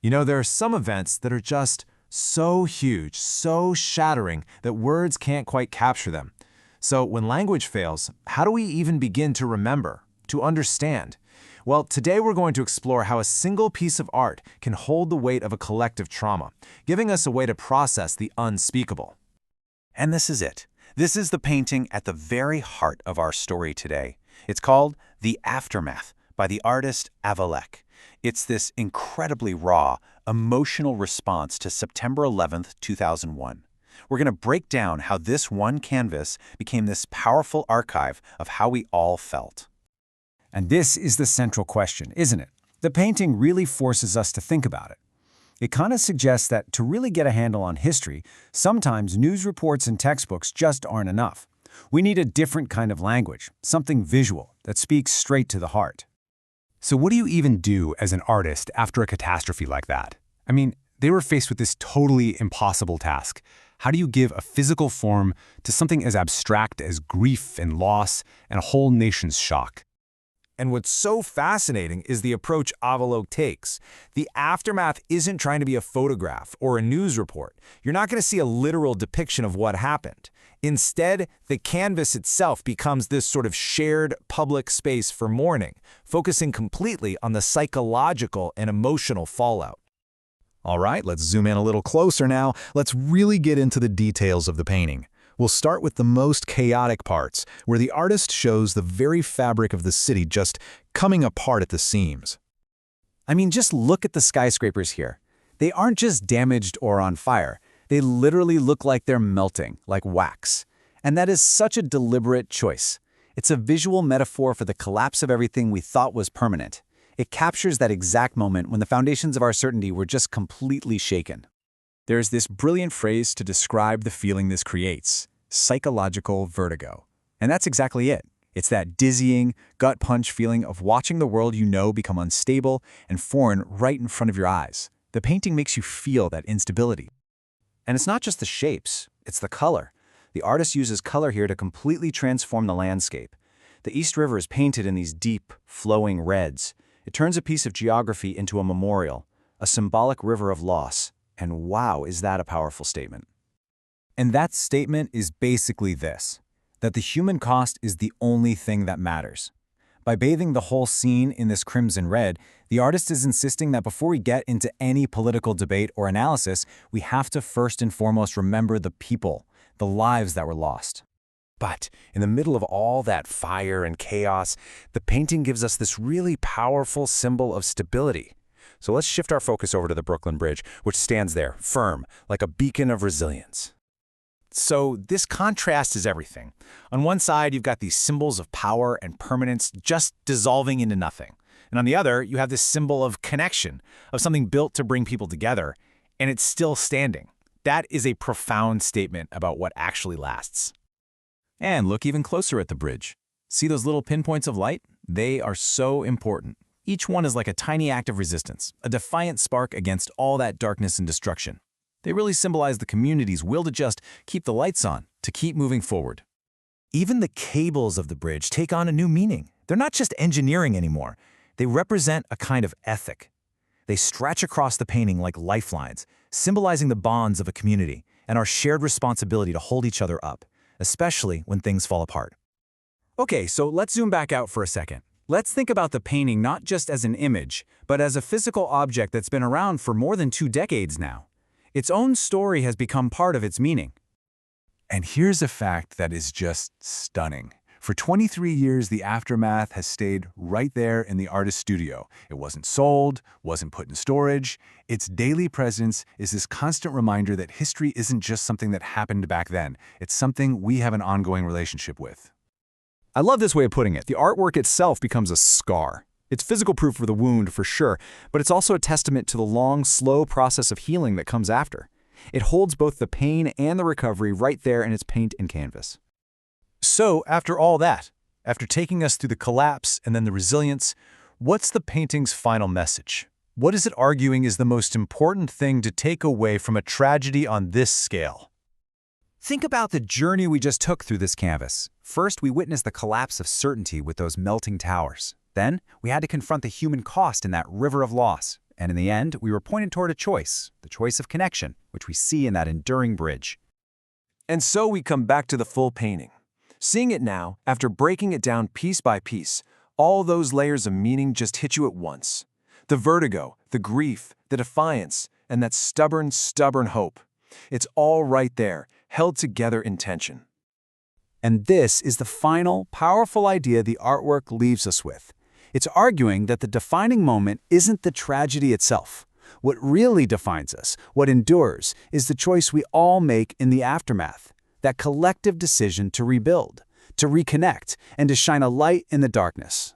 You know, there are some events that are just so huge, so shattering that words can't quite capture them. So when language fails, how do we even begin to remember, to understand? Well, today we're going to explore how a single piece of art can hold the weight of a collective trauma, giving us a way to process the unspeakable. And this is it. This is the painting at the very heart of our story today. It's called The Aftermath by the artist Avalok. It's this incredibly raw, emotional response to September 11th, 2001. We're going to break down how this one canvas became this powerful archive of how we all felt. And this is the central question, isn't it? The painting really forces us to think about it. It kind of suggests that to really get a handle on history, sometimes news reports and textbooks just aren't enough. We need a different kind of language, something visual that speaks straight to the heart. So what do you even do as an artist after a catastrophe like that? I mean, they were faced with this totally impossible task. How do you give a physical form to something as abstract as grief and loss and a whole nation's shock? And what's so fascinating is the approach Avalok takes. The aftermath isn't trying to be a photograph or a news report. You're not going to see a literal depiction of what happened. Instead, the canvas itself becomes this sort of shared public space for mourning, focusing completely on the psychological and emotional fallout. All right, let's zoom in a little closer now. Let's really get into the details of the painting. We'll start with the most chaotic parts, where the artist shows the very fabric of the city just coming apart at the seams. I mean, just look at the skyscrapers here. They aren't just damaged or on fire. They literally look like they're melting, like wax. And that is such a deliberate choice. It's a visual metaphor for the collapse of everything we thought was permanent. It captures that exact moment when the foundations of our certainty were just completely shaken. There's this brilliant phrase to describe the feeling this creates: psychological vertigo. And that's exactly it. It's that dizzying, gut-punch feeling of watching the world you know become unstable and foreign right in front of your eyes. The painting makes you feel that instability. And it's not just the shapes, it's the color. The artist uses color here to completely transform the landscape. The East River is painted in these deep, flowing reds. It turns a piece of geography into a memorial, a symbolic river of loss. And wow, is that a powerful statement. And that statement is basically this: that the human cost is the only thing that matters. By bathing the whole scene in this crimson red, the artist is insisting that before we get into any political debate or analysis, we have to first and foremost remember the people, the lives that were lost. But in the middle of all that fire and chaos, the painting gives us this really powerful symbol of stability. So let's shift our focus over to the Brooklyn Bridge, which stands there, firm, like a beacon of resilience. So this contrast is everything. On one side, you've got these symbols of power and permanence just dissolving into nothing. And on the other, you have this symbol of connection, of something built to bring people together, and it's still standing. That is a profound statement about what actually lasts. And look even closer at the bridge. See those little pinpoints of light? They are so important. Each one is like a tiny act of resistance, a defiant spark against all that darkness and destruction. They really symbolize the community's will to just keep the lights on, to keep moving forward. Even the cables of the bridge take on a new meaning. They're not just engineering anymore. They represent a kind of ethic. They stretch across the painting like lifelines, symbolizing the bonds of a community and our shared responsibility to hold each other up, especially when things fall apart. Okay, so let's zoom back out for a second. Let's think about the painting not just as an image, but as a physical object that's been around for more than 2 decades now. Its own story has become part of its meaning. And here's a fact that is just stunning. For 23 years, The Aftermath has stayed right there in the artist's studio. It wasn't sold, wasn't put in storage. Its daily presence is this constant reminder that history isn't just something that happened back then. It's something we have an ongoing relationship with. I love this way of putting it. The artwork itself becomes a scar. It's physical proof for the wound, for sure, but it's also a testament to the long, slow process of healing that comes after. It holds both the pain and the recovery right there in its paint and canvas. So, after all that, after taking us through the collapse and then the resilience, what's the painting's final message? What is it arguing is the most important thing to take away from a tragedy on this scale? Think about the journey we just took through this canvas. First, we witnessed the collapse of certainty with those melting towers. Then, we had to confront the human cost in that river of loss. And in the end, we were pointed toward a choice, the choice of connection, which we see in that enduring bridge. And so we come back to the full painting. Seeing it now, after breaking it down piece by piece, all those layers of meaning just hit you at once. The vertigo, the grief, the defiance, and that stubborn hope. It's all right there, held together in tension. And this is the final, powerful idea the artwork leaves us with. It's arguing that the defining moment isn't the tragedy itself. What really defines us, what endures, is the choice we all make in the aftermath, that collective decision to rebuild, to reconnect, and to shine a light in the darkness.